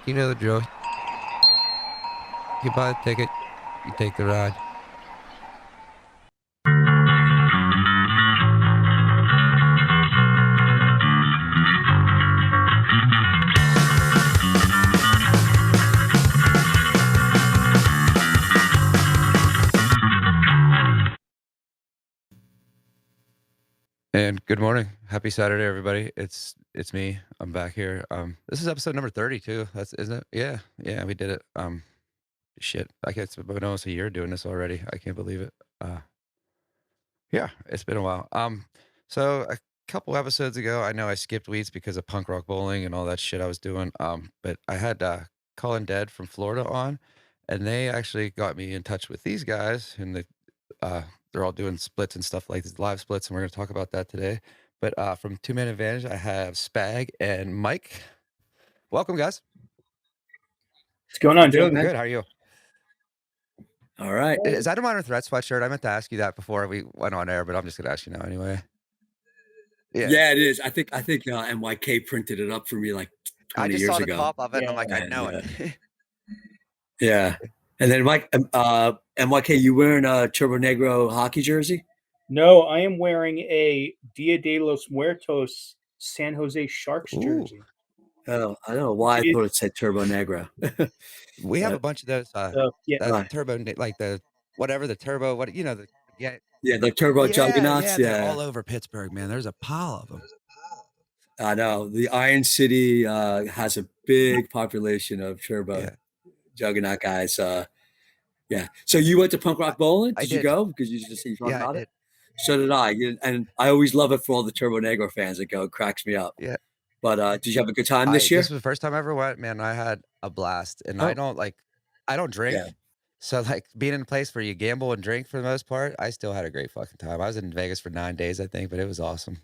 You know the drill. You buy the ticket, you take the ride. And good morning. Happy Saturday, everybody. It's me. I'm back here. This is episode number 32. That's isn't it? Yeah. Yeah, we did it. Shit. I guess it's been almost a year doing this already. I can't believe it. Yeah, it's been a while. So a couple episodes ago, I know I skipped weeks because of punk rock bowling and all that shit I was doing. But I had Colin Dead from Florida on, and they actually got me in touch with these guys, and they're all doing splits and stuff like these live splits, and we're gonna talk about that today. But from Two Man Advantage, I have Spag and MYK. Welcome, guys. What's going on, Joe? Good. How are you? All right. Is that a Modern Threat sweatshirt? I meant to ask you that before we went on air, but I'm just gonna ask you now anyway. Yeah, it is. I think MYK printed it up for me like 20 years ago. I just saw the top of it, and I'm like, I know it. Yeah. And then Mike, MYK, you wearing a Turbo Negro hockey jersey? No, I am wearing a Dia de los Muertos San Jose Sharks jersey. Oh, I don't know why I thought it said Turbo Negro. We have a bunch of those. Turbo, like the whatever the turbo, what you know, the the Turbo Juggernauts. Yeah, they're all over Pittsburgh, man. There's a pile of them. I know the Iron City has a big population of Turbo Juggernaut guys. Yeah. So you went to punk rock bowling? Did you go? Because you just talked about it. So did I, and I always love it for all the Turbo Negro fans that go. It cracks me up. Yeah. But did you have a good time this year? This was the first time I ever went, man. I had a blast, and I don't drink. Yeah. So like being in a place where you gamble and drink for the most part, I still had a great fucking time. I was in Vegas for 9 days, I think, but it was awesome.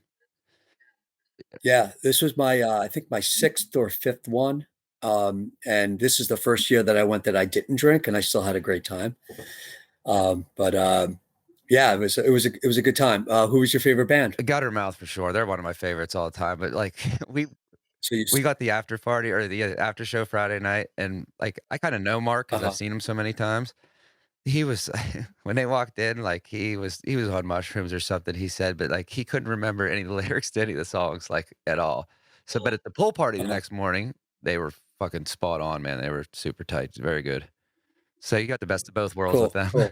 Yeah, this was my I think my 6th or 5th one. And this is the first year that I went that I didn't drink, and I still had a great time. Yeah, it was a good time. Who was your favorite band? Guttermouth for sure. They're one of my favorites all the time. But like we got the after party or the after show Friday night, and like I kind of know Mark because I've seen him so many times. He was when they walked in, like he was on mushrooms or something. He said, but like he couldn't remember any of the lyrics to any of the songs like at all. So, but at the pool party the next morning, they were fucking spot on, man. They were super tight, very good. So you got the best of both worlds with them. Cool.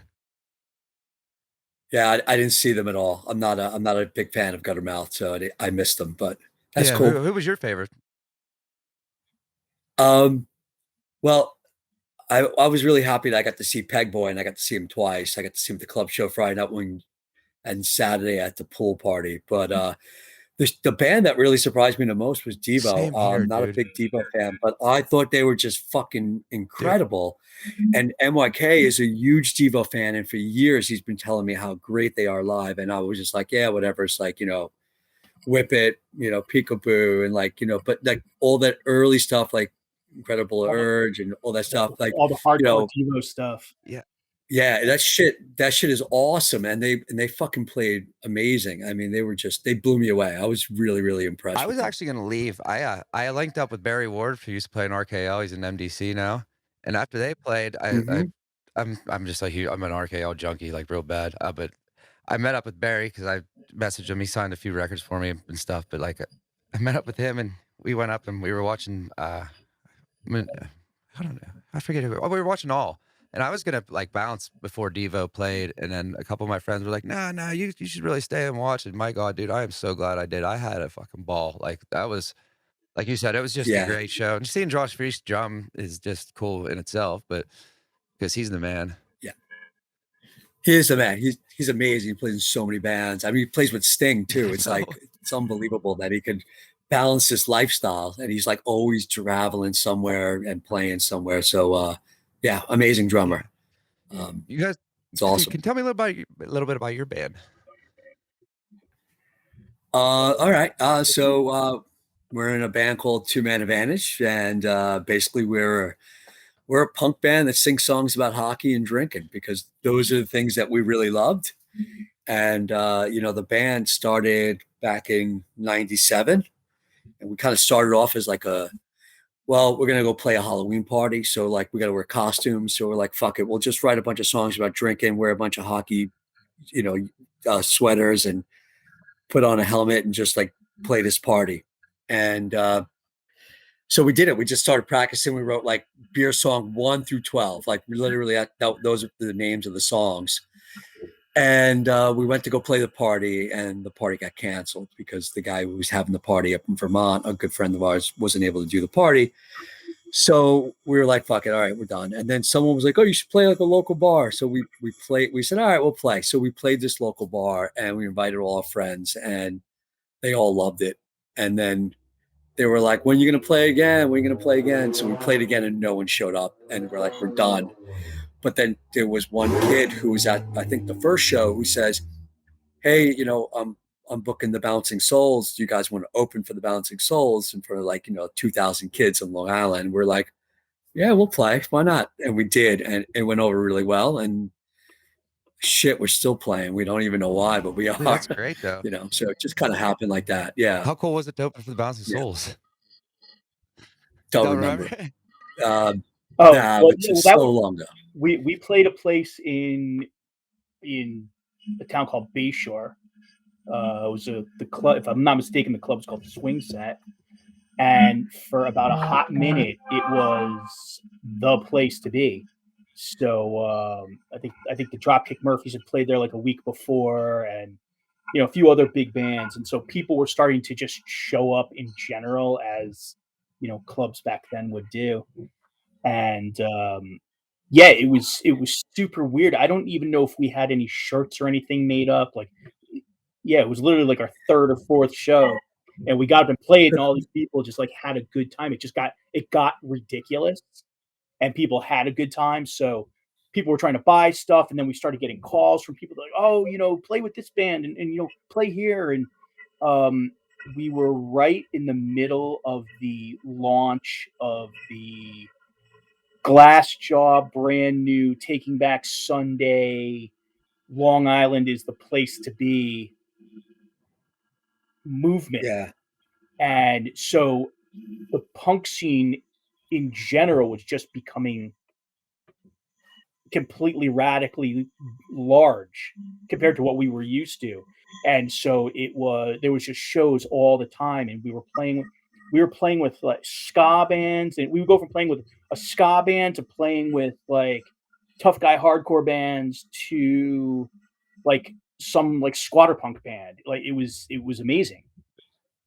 Yeah, I didn't see them at all. I'm not a big fan of Guttermouth, so I missed them. But that's cool. Who was your favorite? Well, I was really happy that I got to see Peg Boy, and I got to see him twice. I got to see him at the club show Friday night and Saturday at the pool party. But the band that really surprised me the most was Devo. I'm not a big Devo fan, but I thought they were just fucking incredible. And MYK is a huge Devo fan, and for years he's been telling me how great they are live. And I was just like, yeah, whatever. It's like, Whip It, Peekaboo, and like, but like all that early stuff, like Incredible Urge and all that stuff, like all the hardcore Devo stuff. Yeah, that shit is awesome, and they fucking played amazing. I mean, they blew me away. I was really, really impressed. I was actually gonna leave. I linked up with Barry Ward, who used to play in RKL. He's in MDC now, and after they played, I'm just like I'm an RKL junkie, like real bad. But I met up with Barry because I messaged him. He signed a few records for me and stuff. But like, I met up with him, and we went up and we were watching. I don't know. I forget who. Oh, we were watching All. And I was gonna like bounce before Devo played, and then a couple of my friends were like, "No, you should really stay and watch it." My God, dude, I am so glad I did. I had a fucking ball. Like that was, like you said, it was just a great show. And seeing Josh Freese drum is just cool in itself, but because he's the man. Yeah, he is the man. He's amazing. He plays in so many bands. I mean, he plays with Sting too. It's like it's unbelievable that he could balance this lifestyle, and he's like always traveling somewhere and playing somewhere. So. Yeah, amazing drummer. You guys, it's awesome. Can you tell me a little bit about your band? All right. So we're in a band called Two Man Advantage, and basically we're a punk band that sings songs about hockey and drinking because those are the things that we really loved. And the band started back in '97, and we kind of started off as like a well, we're gonna go play a Halloween party, so like we got to wear costumes. So we're like, fuck it, we'll just write a bunch of songs about drinking, wear a bunch of hockey, you know, sweaters, and put on a helmet and just like play this party. And so we did it. We just started practicing. We wrote like beer song 1 through 12, like literally those are the names of the songs. And we went to go play the party, and the party got canceled because the guy who was having the party up in Vermont, a good friend of ours, wasn't able to do the party. So we were like, fuck it, all right, we're done. And then someone was like, oh, you should play like a local bar. So we played, we said, all right, we'll play. So we played this local bar, and we invited all our friends, and they all loved it. And then they were like, when are you going to play again? When are you going to play again? So we played again, and no one showed up. And we're like, we're done. But then there was one kid who was at, I think, the first show, who says, hey, I'm booking the Bouncing Souls. Do you guys want to open for the Bouncing Souls and for like, 2,000 kids in Long Island? We're like, yeah, we'll play. Why not? And we did. And it went over really well. And shit, we're still playing. We don't even know why, but we Dude, are, that's great though. so it just kind of happened like that. Yeah. How cool was it to open for the Bouncing Yeah. Souls? You Don't don't remember. remember? Oh, Nah, well, but just that so was, long ago. we played a place in a town called Bayshore. It was the club, if I'm not mistaken, the club's called the Swing Set. And for about a hot minute, it was the place to be. So I think the Dropkick Murphys had played there like a week before, and a few other big bands, and so people were starting to just show up in general, as clubs back then would do. And yeah, it was super weird. I don't even know if we had any shirts or anything made up. Like, yeah, it was literally like our third or fourth show, and we got up and played, and all these people just like had a good time. It got ridiculous, and people had a good time. So people were trying to buy stuff, and then we started getting calls from people like, oh, play with this band, and play here. And um, we were right in the middle of the launch of the Glassjaw brand new Taking Back Sunday, Long Island is the place to be movement. Yeah. And so the punk scene in general was just becoming completely radically large compared to what we were used to. And so there was just shows all the time, and we were playing with like ska bands, and we would go from playing with a ska band to playing with like tough guy hardcore bands to like some like squatter punk band. Like it was amazing.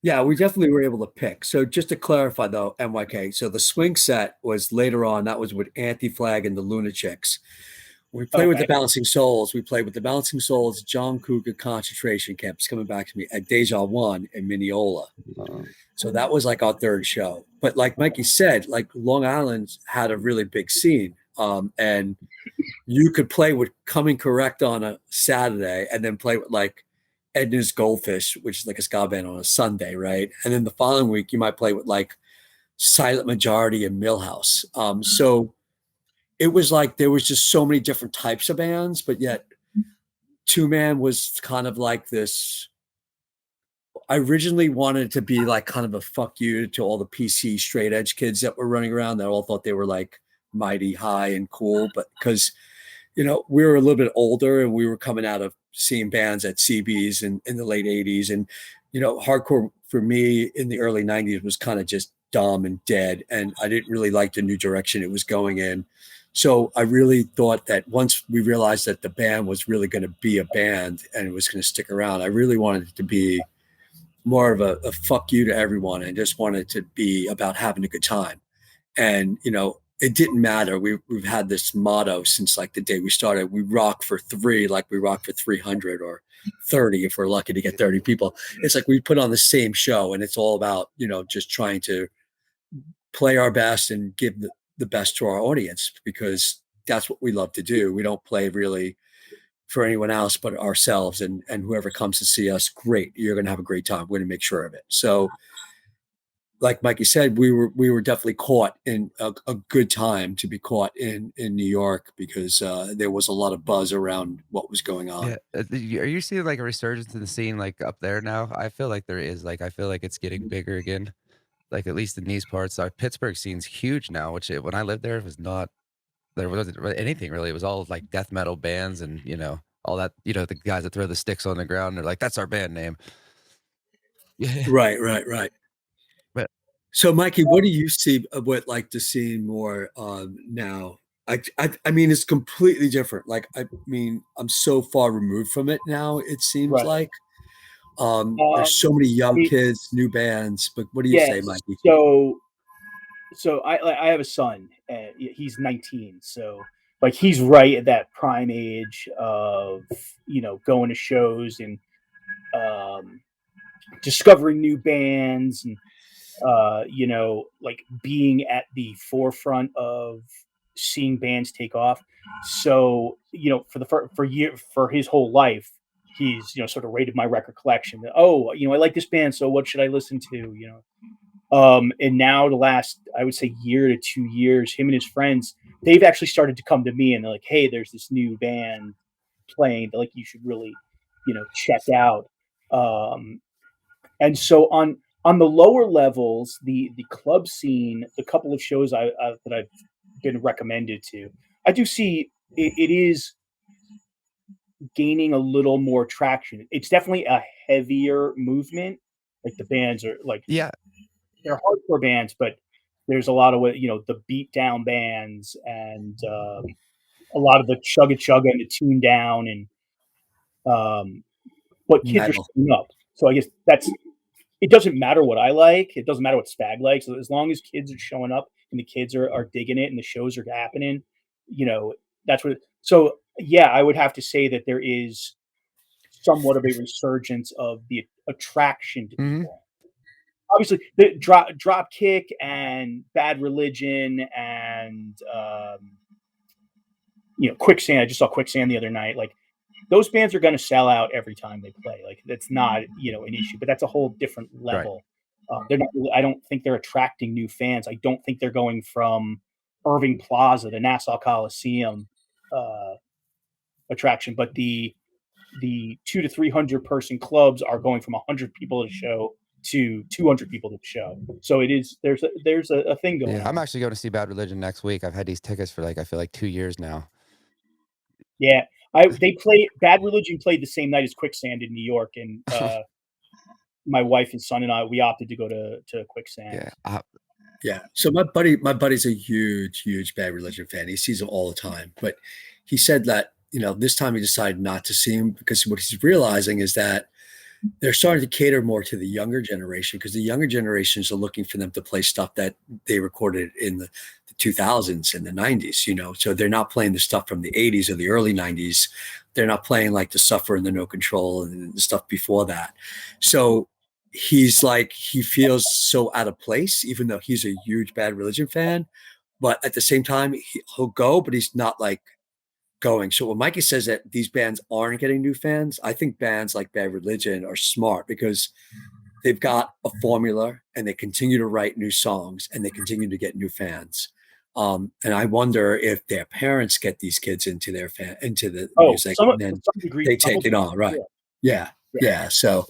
Yeah, we definitely were able to pick. So just to clarify though, MYK, so the Swing Set was later on, that was with Anti-Flag and the Lunatics. We played with Okay. the Bouncing Souls. We played with the Bouncing Souls, John Cougar concentration camp. It's coming back to me at Deja One in Mineola. So that was like our third show. But like Mikey said, like Long Island had a really big scene. And you could play with Coming Correct on a Saturday, and then play with like Edna's Goldfish, which is like a ska band, on a Sunday, right? And then the following week, you might play with like Silent Majority and Millhouse. So it was like there was just so many different types of bands, but yet Two Man was kind of like this. I originally wanted it to be like kind of a fuck you to all the PC straight edge kids that were running around that all thought they were like mighty high and cool, but because we were a little bit older, and we were coming out of seeing bands at CBs in the late 80s. And, hardcore for me in the early 90s was kind of just dumb and dead. And I didn't really like the new direction it was going in. So I really thought that once we realized that the band was really going to be a band and it was going to stick around, I really wanted it to be more of a fuck you to everyone, and just wanted it to be about having a good time. And it didn't matter. We've had this motto since like the day we started. We rock for three, like we rock for 300 or 30 if we're lucky to get 30 people. It's like we put on the same show, and it's all about just trying to play our best and give the best to our audience, because that's what we love to do. We don't play really for anyone else but ourselves, and whoever comes to see us, great. You're going to have a great time. We're going to make sure of it. So like Mikey said, we were definitely caught in a good time to be caught in New York, because there was a lot of buzz around what was going on. Yeah, are you seeing like a resurgence in the scene like up there now? I feel like there is. Like I feel like it's getting bigger again. like at least in these parts. Our Pittsburgh scene's huge now, which when I lived there, it was not. There wasn't anything really. It was all like death metal bands and all that. The guys that throw the sticks on the ground. They're like, that's our band name. Yeah, Right, right, right. but So, Mikey, what do you see? What like to see more now? I mean, it's completely different. Like, I mean, I'm so far removed from it now. It seems Right. like there's so Um, many I young mean, kids, new bands. But what do you say, yes. Mikey? So I have a son. He's 19, so like he's right at that prime age of going to shows and um, discovering new bands and like being at the forefront of seeing bands take off. So for for his whole life, he's sort of rated my record collection. Oh, I like this band, so what should I listen to? And now the last, I would say, year to 2 years, him and his friends, they've actually started to come to me and they're like, "Hey, there's this new band playing that like you should really, check out." Um, and so on the lower levels, the club scene, the couple of shows that I've been recommended to, I do see it is gaining a little more traction. It's definitely a heavier movement. Like the bands are like yeah, they're hardcore bands, but there's a lot of the beat down bands and a lot of the chugga chugga and the tune down and but kids are Metal. showing up. So I guess it doesn't matter what I like. It doesn't matter what Spag likes. So as long as kids are showing up and the kids are digging it and the shows are happening, you know, that's what. So yeah, I would have to say that there is somewhat of a resurgence of the attraction to hmm people. Obviously, the drop kick and Bad Religion and Quicksand. I just saw Quicksand the other night. Like those bands are going to sell out every time they play. Like that's not an issue, but that's a whole different right. level. They're not. I don't think they're attracting new fans. I don't think they're going from Irving Plaza to Nassau Coliseum uh, attraction, but the 200 to 300 person clubs are going from 100 people at a show to 200 people to the show. So it is there's a thing going Yeah, I'm on. actually going to see Bad Religion next week. I've had these tickets for like I feel like 2 years now. Yeah, I they play Bad Religion played the same night as Quicksand in New York, and my wife and son and I we opted to go to Quicksand. Yeah, Yeah. So my buddy's a huge, huge Bad Religion fan. He sees them all the time. But he said that, this time he decided not to see him because what he's realizing is that they're starting to cater more to the younger generation because the younger generations are looking for them to play stuff that they recorded in the 2000s and the 90s, So they're not playing the stuff from the 80s or the early 90s. They're not playing like the Suffer and the No Control and the stuff before that. So he's like, he feels so out of place, even though he's a huge Bad Religion fan. But at the same time, he'll go, but he's not like going. So when Mikey says that these bands aren't getting new fans, I think bands like Bad Religion are smart because they've got a formula and they continue to write new songs and they continue to get new fans. And I wonder if their parents get these kids into into the Oh, music some and to then some degree, they take it probably. on. Right. Yeah, Yeah. yeah. Yeah. So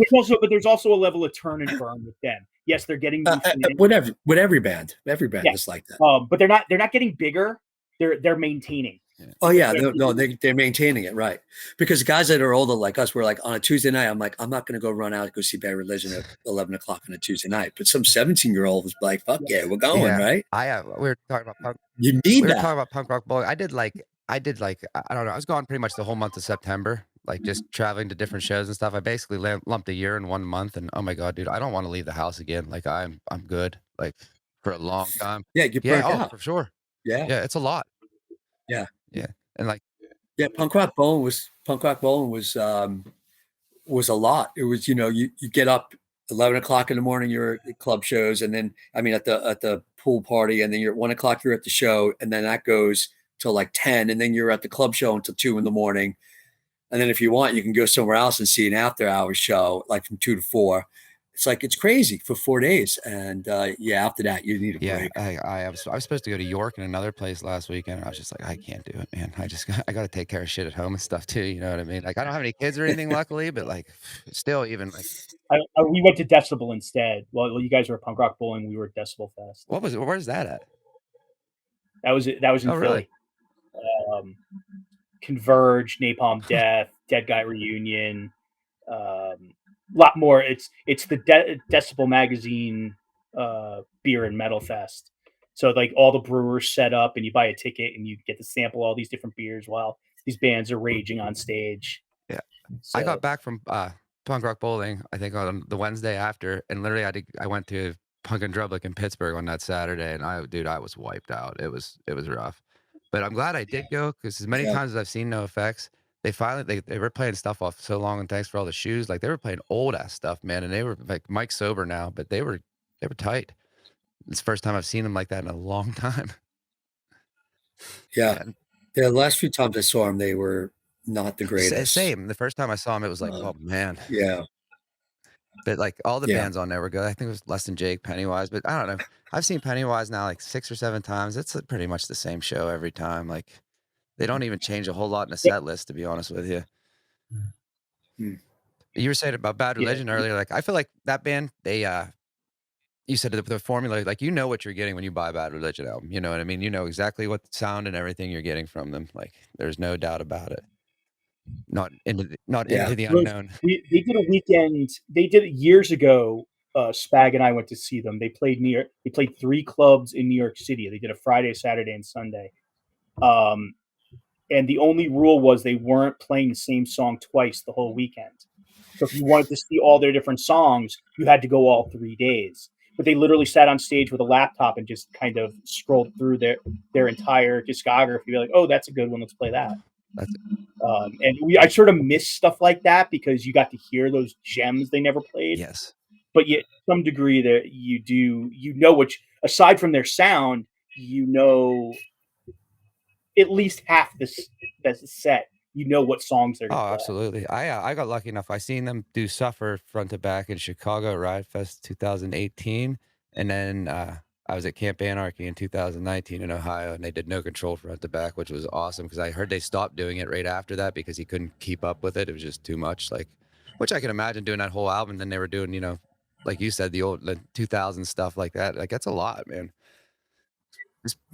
There's also a level of turn and burn with them. Yes, they're getting new fans. whatever, with every band Yeah, is like that. but they're not getting bigger. They're maintaining. yeah, Oh yeah, They're, no, they're maintaining it, right? Because guys that are older like us, we're like on a Tuesday night. I'm like, I'm not going to go run out and go see Bad Religion at 11 o'clock on a Tuesday night. But some 17-year-old was like, fuck yeah. yeah, we're going, yeah. right? We were talking about punk. You need We were that. talking about punk rock bowling. I did like I don't know. I was gone pretty much the whole month of September, like just traveling to different shows and stuff. I basically lumped a year in 1 month, and oh my god, dude, I don't want to leave the house again. Like I'm good. Like for a long time. Yeah, get Yeah. burnt Oh, out. for sure. Yeah, Yeah, it's a lot. yeah, Yeah, and like yeah. Punk rock bowling was a lot. It was, you get up 11 o'clock in the morning, you're at club shows, and then I mean at the pool party, and then you're at 1 o'clock, you're at the show, and then that goes till like 10, and then you're at the club show until 2 in the morning. And then if you want, you can go somewhere else and see an after hours show, like from 2 to 4. it's like it's crazy for 4 days, and yeah, after that you need a break. I was supposed to go to York and another place last weekend, and I was just like, I can't do it, man. I got to take care of shit at home and stuff too. You know what I mean? Like I don't have any kids or anything, luckily, but like still, even like We went to Decibel instead. Well, you guys were at Punk Rock Bowling. We were at Decibel Fest. where's that at? That was in Oh, really? Philly. Converge, Napalm Death, Dead Guy Reunion, a lot more. It's the Decibel Magazine beer and metal fest. So like all the brewers set up, and you buy a ticket, and you get to sample all these different beers while these bands are raging on stage. Yeah. So, I got back from Punk Rock Bowling, I think on the Wednesday after, and literally I went to Punk and Drublic in Pittsburgh on that Saturday, and I was wiped out. It was rough, but I'm glad I did go because as many Yeah. times as I've seen No Effects, they finally they were playing stuff off so long, and thanks for all the shoes. Like they were playing old ass stuff, man, and they were like Mike's sober now, but they were tight. It's the first time I've seen them like that in a long time. Yeah. And The last few times I saw them, they were not the greatest. same. The first time I saw him, it was like, oh man. Yeah. But like all the Yeah. bands on there were good. I think it was Less Than Jake, Pennywise, but I don't know. I've seen Pennywise now like 6 or 7 times. It's pretty much the same show every time. Like they don't even change a whole lot in the set list, to be honest with you. Hmm. You were saying about Bad Religion earlier. Like I feel like that band, they you said the formula, like you know what you're getting when you buy a Bad Religion album. You know what I mean? You know exactly what the sound and everything you're getting from them. Like there's no doubt about it. Not into the unknown. They did a weekend. They did it years ago. Spag and I went to see them. They played They played 3 clubs in New York City. They did a Friday, Saturday, and Sunday. And the only rule was they weren't playing the same song twice the whole weekend. So if you wanted to see all their different songs, you had to go all 3 days. But they literally sat on stage with a laptop and just kind of scrolled through their entire discography. Be like, oh, that's a good one. Let's play that. And I sort of miss stuff like that because you got to hear those gems they never played. Yes. But yet, to some degree, that you know, which aside from their sound, you know, at least half this set. You know what songs they're going to play. Absolutely. I got lucky enough. I seen them do Suffer front to back in Chicago Riot Fest 2018, and then I was at Camp Anarchy in 2019 in Ohio, and they did No Control front to back, which was awesome because I heard they stopped doing it right after that because he couldn't keep up with it. It was just too much. Like, which I can imagine doing that whole album. Then they were doing, you know, like you said, the 2000 stuff like that. Like that's a lot, man.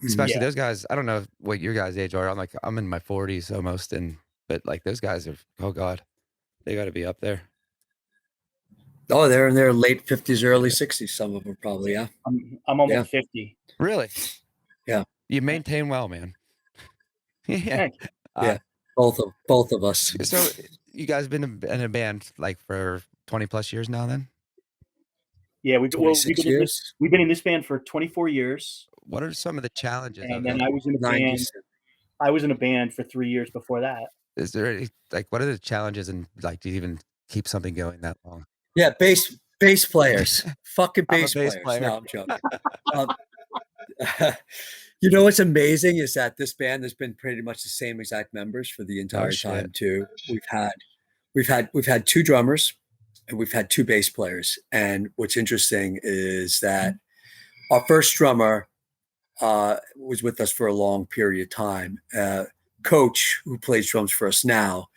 Especially those guys. I don't know what your guys' age are. I'm in my 40s almost, but like those guys are, oh god, they got to be up there. Oh, they're in their late 50s, early 60s. Some of them probably. Yeah. I'm almost 50. Really? Yeah. You maintain well, man. Yeah. Yeah. Both of us. So you guys been in a band like for 20 plus years now then? Yeah, we've been in this band for 24 years. What are some of the challenges? And then I was in a band. I was in a band for 3 years before that. Is there any, like, what are the challenges and like, do you even keep something going that long? Yeah, bass players, fucking bass players. Player. No, I'm joking. You know what's amazing is that this band has been pretty much the same exact members for the entire time too. We've had 2 drummers and we've had 2 bass players. And what's interesting is that our first drummer was with us for a long period of time. Coach, who plays drums for us now,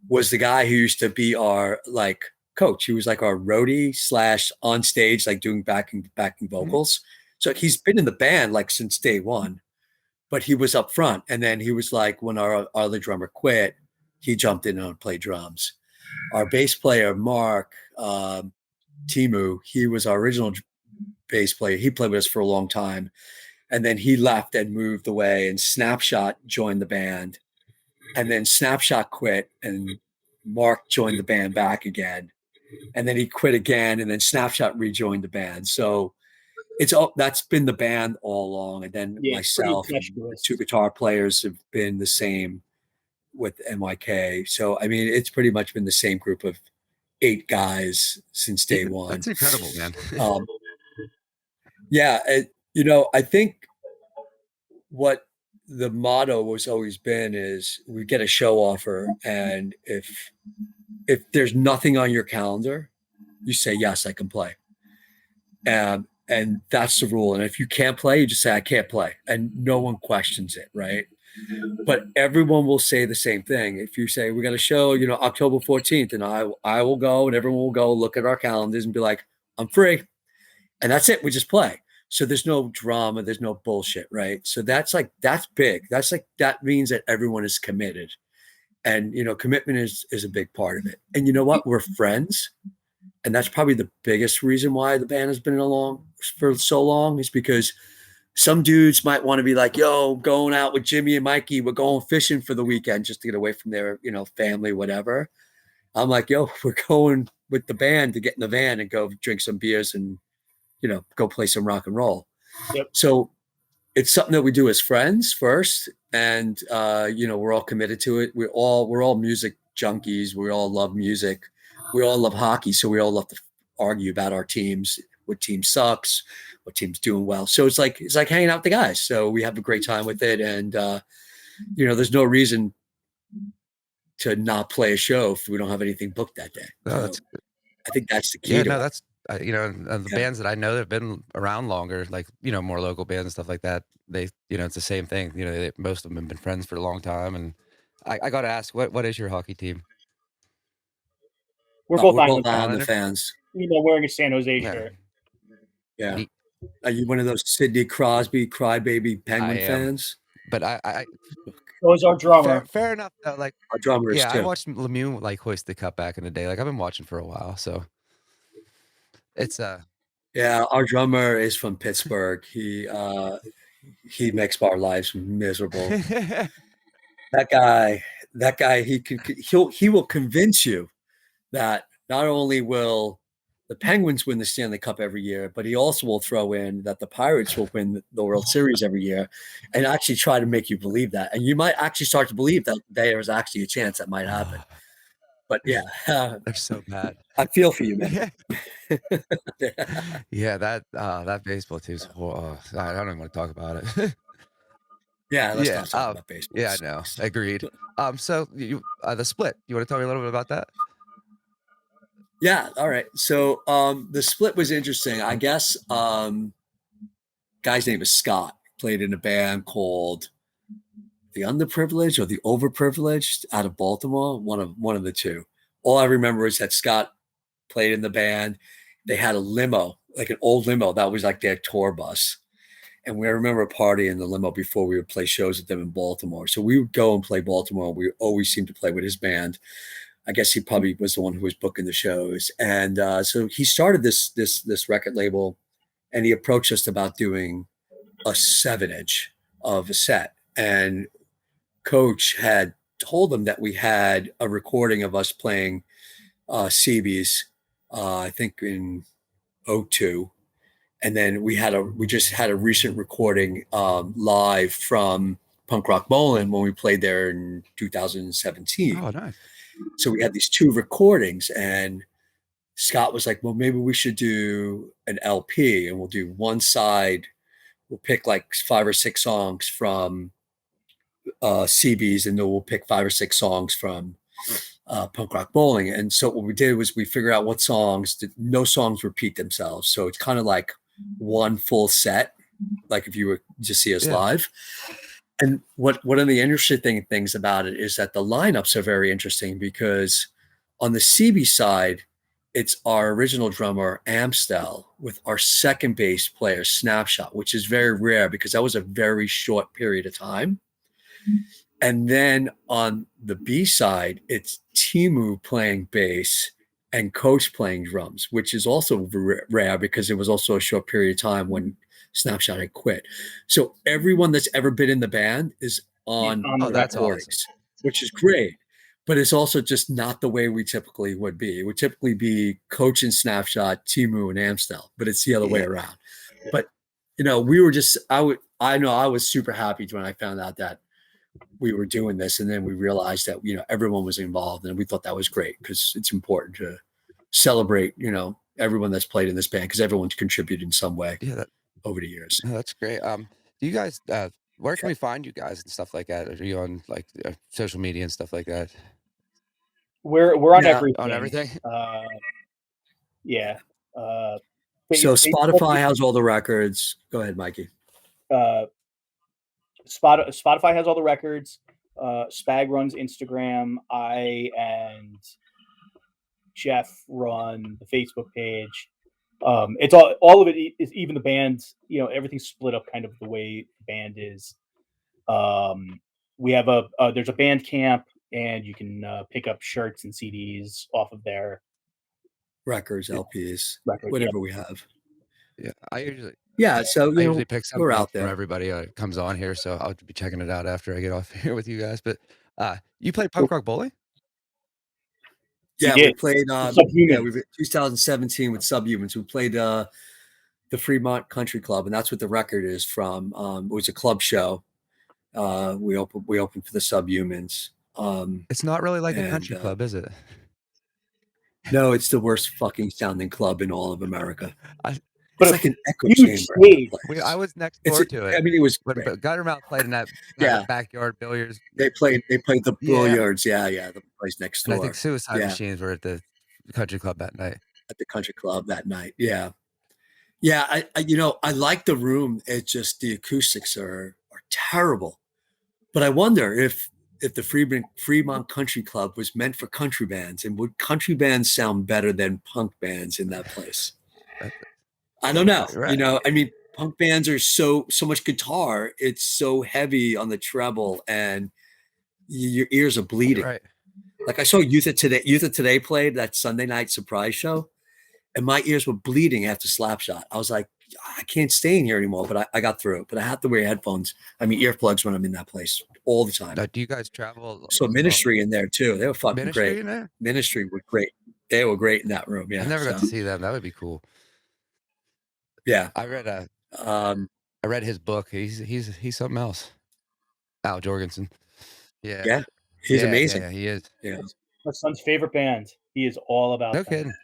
was the guy who used to be our like coach. He was like our roadie / on stage, like doing backing vocals. So he's been in the band like since day one, but he was up front. And then he was like, when our other drummer quit, he jumped in and played drums. Our bass player, Mark Timu, he was our original bass player. He played with us for a long time. And then he left and moved away, and Snapshot joined the band. And then Snapshot quit and Mark joined the band back again. And then he quit again, and then Snapshot rejoined the band. So that's been the band all along. And then myself and the 2 guitar players have been the same with MYK. So, I mean, it's pretty much been the same group of 8 guys since day one. That's incredible, man. You know, I think what the motto has always been is we get a show offer, and if there's nothing on your calendar, you say, yes, I can play. And that's the rule. And if you can't play, you just say, I can't play. And no one questions it, right? But everyone will say the same thing. If you say, we're going to show, October 14th, and I will go, and everyone will go look at our calendars and be like, I'm free. And that's it. We just play. So there's no drama. There's no bullshit, right? So that's big. That means that everyone is committed. And, commitment is a big part of it. And you know what? We're friends. And that's probably the biggest reason why the band has been along for so long, is because some dudes might want to be like, yo, going out with Jimmy and Mikey, we're going fishing for the weekend just to get away from their, family, whatever. I'm like, yo, we're going with the band to get in the van and go drink some beers and, go play some rock and roll. Yep. So it's something that we do as friends first. And, we're all committed to it. We're all music junkies. We all love music. We all love hockey. So we all love to argue about our teams, what team sucks, what team's doing well. So it's like hanging out with the guys. So we have a great time with it. And, there's no reason to not play a show if we don't have anything booked that day. No, that's good. I think that's the key Yeah, to no, it. that's and the bands that I know that have been around longer, like, more local bands and stuff like that, they, it's the same thing. Most of them have been friends for a long time. And I got to ask, what is your hockey team? We're both We're both Islanders. Islander fans. Wearing a San Jose Yeah. shirt. Yeah. Neat. Are you one of those Sidney Crosby crybaby Penguin I am. fans? But I Those our drummer. fair enough. Like, Our drummer is yeah, I too. watched Lemieux like hoist the cup back in the day. Like, I've been watching for a while, so it's Yeah, our drummer is from Pittsburgh. He makes our lives miserable. That guy, he will convince you that not only will the Penguins win the Stanley Cup every year, but he also will throw in that the Pirates will win the World Series every year, and actually try to make you believe that. And you might actually start to believe that there is actually a chance that might happen. But yeah, they're so bad. I feel for you, man. Yeah, that baseball team's I don't even want to talk about it. Yeah, let's Yeah, not talk about baseball. yeah, I know. Agreed. So the split. You want to tell me a little bit about that? Yeah, all right. So the split was interesting. I guess guy's name is Scott. Played in a band called the Underprivileged or the Overprivileged out of Baltimore. One of the two. All I remember is that Scott played in the band. They had a limo, like an old limo that was like their tour bus. And we remember a party in the limo before we would play shows with them in Baltimore. So we would go and play Baltimore. We always seemed to play with his band. I guess he probably was the one who was booking the shows. And so he started this record label, and he approached us about doing a 7-inch of a set. And Coach had told him that we had a recording of us playing CB's, I think in 02. And then we just had a recent recording live from Punk Rock Bowling when we played there in 2017. Oh, nice. So we had these two recordings, and Scott was like, well, maybe we should do an LP, and we'll do one side. We'll pick like 5 or 6 songs from CB's, and then we'll pick 5 or 6 songs from Punk Rock Bowling. And so what we did was we figured out what songs, no songs repeat themselves. So it's kind of like one full set, like if you were to see us live. And one of the interesting things about it is that the lineups are very interesting, because on the CB side, it's our original drummer Amstel with our second bass player Snapshot, which is very rare because that was a very short period of time. And then on the B side, it's Timu playing bass and Coach playing drums, which is also rare because it was also a short period of time when Snapshot had quit. So everyone that's ever been in the band is on the recordings, which is great. But it's also just not the way we typically would be. It would typically be Coach and Snapshot, Timu and Amstel, but it's the other way around. But we were just I was super happy when I found out that we were doing this, and then we realized that everyone was involved, and we thought that was great because it's important to celebrate everyone that's played in this band, because everyone's contributed in some way over the years. That's great. Do you guys where can we find you guys and stuff like that? Are you on like social media and stuff like that? We're on everything. On everything. Yeah. So Facebook, Spotify has all the records. Go ahead, Mikey. uh, Spotify has all the records. Spag runs Instagram. I and Jeff run the Facebook page. It's all of it is even the band. Everything's split up kind of the way the band is. We have there's a bandcamp, and you can pick up shirts and CDs off of there. Records, LPs, Records, whatever we have. Yeah, I usually So I usually pick something we're up out from there. everybody that comes on here, so I'll be checking it out after I get off here with you guys. But you play punk rock bowling? Yeah, we played. Subhumans. 2017 with Subhumans. We played the Fremont Country Club, and that's what the record is from. It was a club show. We opened for the Subhumans. It's not really like a country club, is it? No, it's the worst fucking sounding club in all of America. But it's like an echo chamber. I was next door to it. I mean, it was when Guttermouth played in that backyard billiards. They played the billiards. Yeah, the place next door. And I think Suicide Machines were at the country club that night. At the country club that night. Yeah. I like the room. It's just the acoustics are terrible. But I wonder if the Fremont Country Club was meant for country bands, and would country bands sound better than punk bands in that place? I don't know. Right. I mean, punk bands are so much guitar. It's so heavy on the treble, and your ears are bleeding. Right. Like I saw Youth of Today played that Sunday night surprise show, and my ears were bleeding after Slapshot. I was like, I can't stay in here anymore, but I got through it. But I have to wear headphones. I mean, earplugs when I'm in that place all the time. Now, do you guys travel? So Ministry in there too. They were fucking great. In there? Ministry were great. They were great in that room. Yeah, I never got to see them. That would be cool. Yeah, I read his book. He's something else. Al Jorgensen. Yeah, he's amazing. Yeah, he is. Yeah, my son's favorite band. He is all about. No kidding.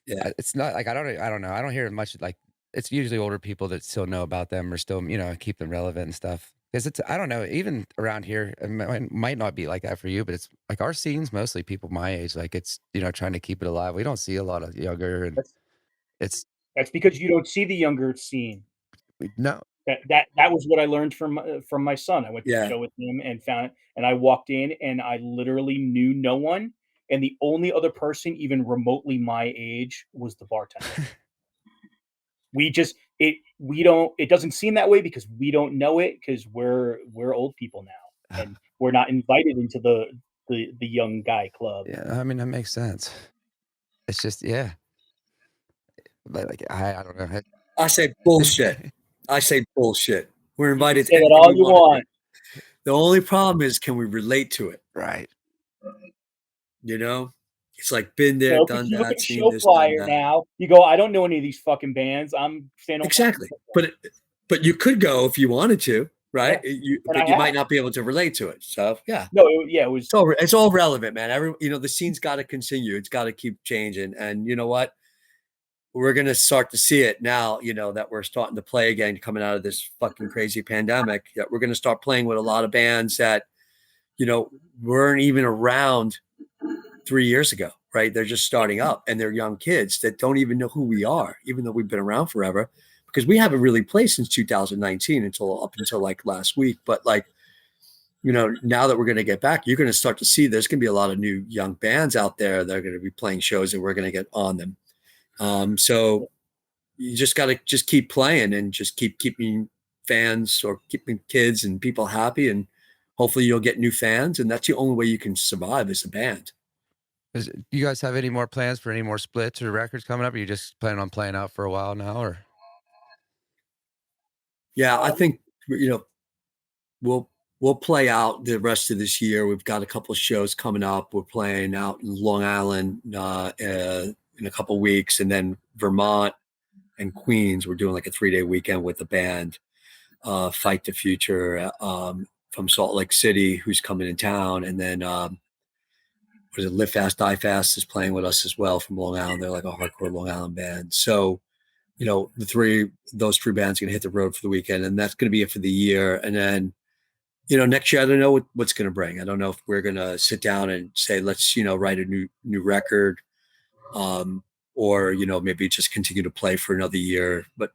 Yeah, it's not like I don't know. I don't hear much like it's usually older people that still know about them or still keep them relevant and stuff. Because I don't know, even around here, it might not be like that for you, but it's like our scene's mostly people my age. Like it's trying to keep it alive. We don't see a lot of younger, and that's because you don't see the younger scene. No. That was what I learned from my son. I went to the show with him and found it, and I walked in and I literally knew no one, and the only other person even remotely my age was the bartender. It doesn't seem that way because we don't know it because we're old people now and we're not invited into the young guy club. Yeah, I mean that makes sense. It's just but like I don't know. I say bullshit. We're invited. Say that all you want. The only problem is, can we relate to it? Right. It's like been there, done you that. Look at show flyer now. You go, I don't know any of these fucking bands. I'm standing exactly. But you could go if you wanted to, right? Yeah. But you might not be able to relate to it. So yeah. No, it was. It's all relevant, man. The scene's got to continue. It's got to keep changing. And you know what? We're going to start to see it now, that we're starting to play again, coming out of this fucking crazy pandemic. That we're going to start playing with a lot of bands that, weren't even around 3 years ago, right? They're just starting up, and they're young kids that don't even know who we are, even though we've been around forever, because we haven't really played since 2019 up until like last week. But like, now that we're going to get back, you're going to start to see there's going to be a lot of new young bands out there that are going to be playing shows, and we're going to get on them. So you just got to just keep playing and just keep keeping fans or keeping kids and people happy, and hopefully you'll get new fans. And that's the only way you can survive as a band. Do you guys have any more plans for any more splits or records coming up? Or are you just planning on playing out for a while now, or? Yeah, I think, we'll play out the rest of this year. We've got a couple of shows coming up. We're playing out in Long Island, in a couple of weeks, and then Vermont and Queens. We're doing like a 3-day weekend with the band. Fight the Future from Salt Lake City, who's coming in town, and then Live Fast Die Fast is playing with us as well from Long Island. They're like a hardcore Long Island band. So those three bands are gonna hit the road for the weekend, and that's gonna be it for the year. And then next year I don't know what's gonna bring. I don't know if we're gonna sit down and say let's write a new record. or maybe just continue to play for another year. But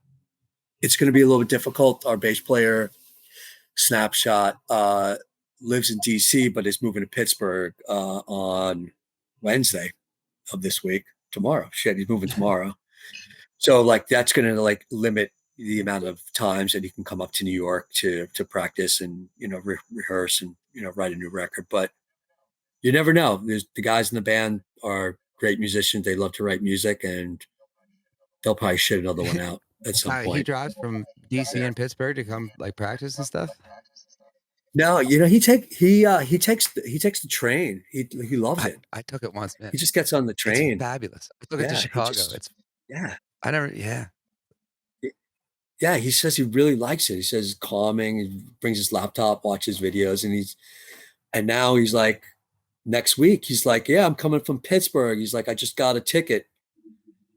it's going to be a little bit difficult. Our bass player, Snapshot, lives in DC, but is moving to Pittsburgh on Wednesday of this week. Tomorrow, shit, he's moving tomorrow. So like that's going to like limit the amount of times that he can come up to New York to practice and rehearse and write a new record. But you never know. There's the guys in the band are great musicians. They love to write music, and they'll probably shit another one out at some He point. drives from DC and Pittsburgh to come like practice and stuff. No, he takes the train. He loves it. I took it once, man. He just gets on the train. It's fabulous. I took it to Chicago. Yeah. I never, yeah. Yeah, he says he really likes it. He says it's calming. He brings his laptop, watches videos, and now he's like, next week, he's like, yeah, I'm coming from Pittsburgh. He's like, I just got a ticket.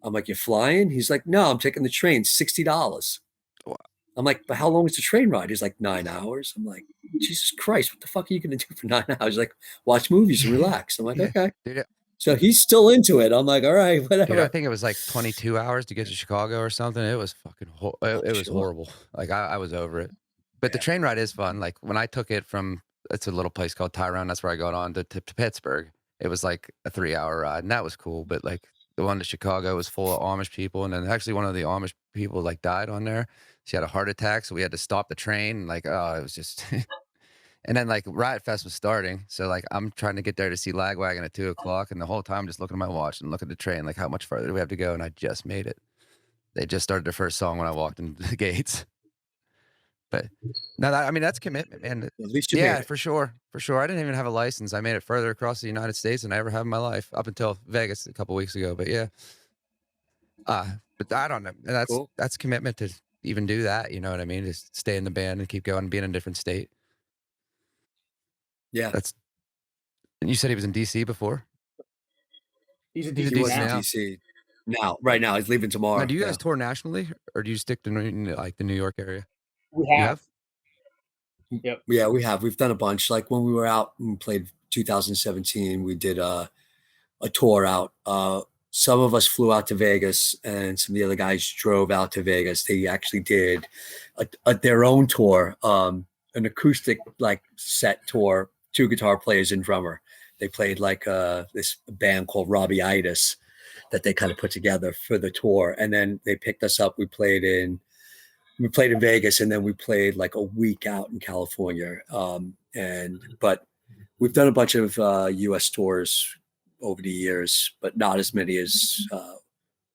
I'm like, you're flying? He's like, no, I'm taking the train, $60. Wow. I'm like, but how long is the train ride? He's like, 9 hours. I'm like, Jesus Christ, what the fuck are you going to do for 9 hours? He's like, watch movies and relax. I'm like, okay. Dude, so he's still into it. I'm like, all right, whatever. Dude, I think it was like 22 hours to get to Chicago or something. It was fucking, it was horrible. Like I was over it. But the train ride is fun. Like when I took it from, it's a little place called Tyrone. That's where I got on to Pittsburgh. It was like a 3-hour ride, and that was cool. But like the one to Chicago was full of Amish people, and then actually one of the Amish people like died on there. She had a heart attack, so we had to stop the train. Like, oh, it was just. And then like Riot Fest was starting, so like I'm trying to get there to see Lagwagon at 2:00, and the whole time just looking at my watch and looking at the train, like how much farther do we have to go? And I just made it. They just started their first song when I walked into the gates. But no, I mean that's commitment, man. At least you made it. For sure. I didn't even have a license. I made it further across the United States than I ever have in my life, up until Vegas a couple weeks ago. But yeah, but I don't know. That's commitment to even do that. You know what I mean? Just stay in the band and keep going, and be in a different state. Yeah. And you said he was in DC before? He's in He DC was in now. DC. Right now. He's leaving tomorrow. Now, do you guys tour nationally, or do you stick to like the New York area? We have. Yep. Yeah, we have. We've done a bunch. Like when we were out and played 2017, we did a tour out. Some of us flew out to Vegas, and some of the other guys drove out to Vegas. They actually did their own tour, an acoustic like set tour, 2 guitar players and drummer. They played like this band called Robbie-itis that they kind of put together for the tour, and then they picked us up. We played in Vegas, and then we played like a week out in California. But we've done a bunch of US tours over the years, but not as many as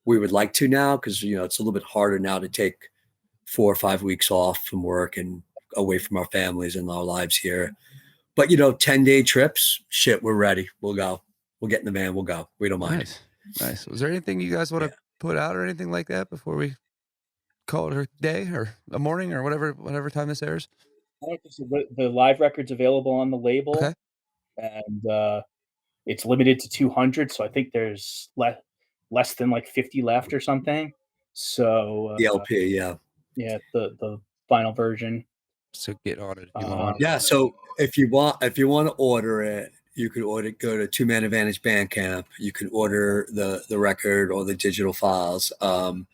we would like to now, because it's a little bit harder now to take 4 or 5 weeks off from work and away from our families and our lives here. But 10-day trips, shit, we're ready. We'll go. We'll get in the van. We'll go. We don't mind. Nice. Was there anything you guys want to put out or anything like that before we call it a day or a morning or whatever time this airs? The live record's available on the label, okay. And it's limited to 200. So I think there's less than like 50 left or something. So the LP, yeah, the final version. So get on it if you want. Yeah. So if you want to order it, you could go to 2 Man Advantage Bandcamp. You can order the record or the digital files of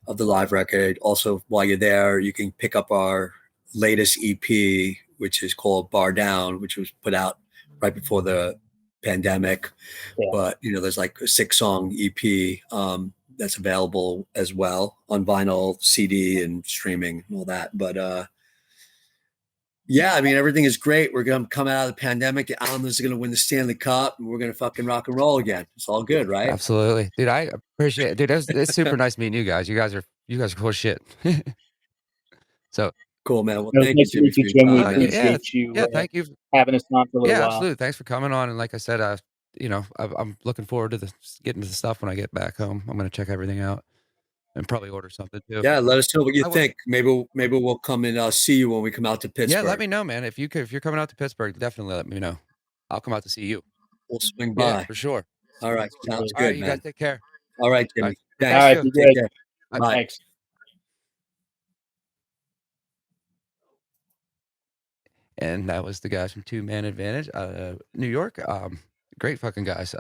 the live record. Also, while you're there, you can pick up our latest EP, which is called Bar Down, which was put out right before the pandemic. Yeah. But there's like a 6-song EP that's available as well on vinyl, CD, and streaming and all that. But yeah, I mean, everything is great. We're going to come out of the pandemic. The Islanders are going to win the Stanley Cup, and we're going to fucking rock and roll again. It's all good, right? Absolutely. Dude, I appreciate it. Dude, it's super nice meeting you guys. You guys are cool shit. So cool, man. Well, thank you, Jim. We appreciate you. Thank you having us on for a little while. Absolutely. Thanks for coming on. And like I said, I'm looking forward to getting to the stuff when I get back home. I'm going to check everything out and probably order something too. Yeah, let us know what you think. Maybe we'll come and see you when we come out to Pittsburgh. Yeah, let me know, man. If you're coming out to Pittsburgh, definitely let me know. I'll come out to see you. We'll swing by. Yeah, for sure. All right, sounds good, All right, you man. guys take care. All right, Jimmy. Thanks. All right, take care. Bye. Thanks. And that was the guys from 2 Man Advantage, New York. Great fucking guys.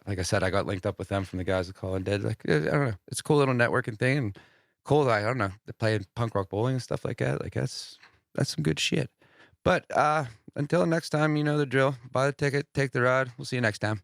like I said, I got linked up with them from the guys that call and did. Like, I don't know, it's a cool little networking thing, and cool that I don't know, they're playing punk rock bowling and stuff like that. Like that's some good shit. But until next time, you know the drill. Buy the ticket, take the ride. We'll see you next time.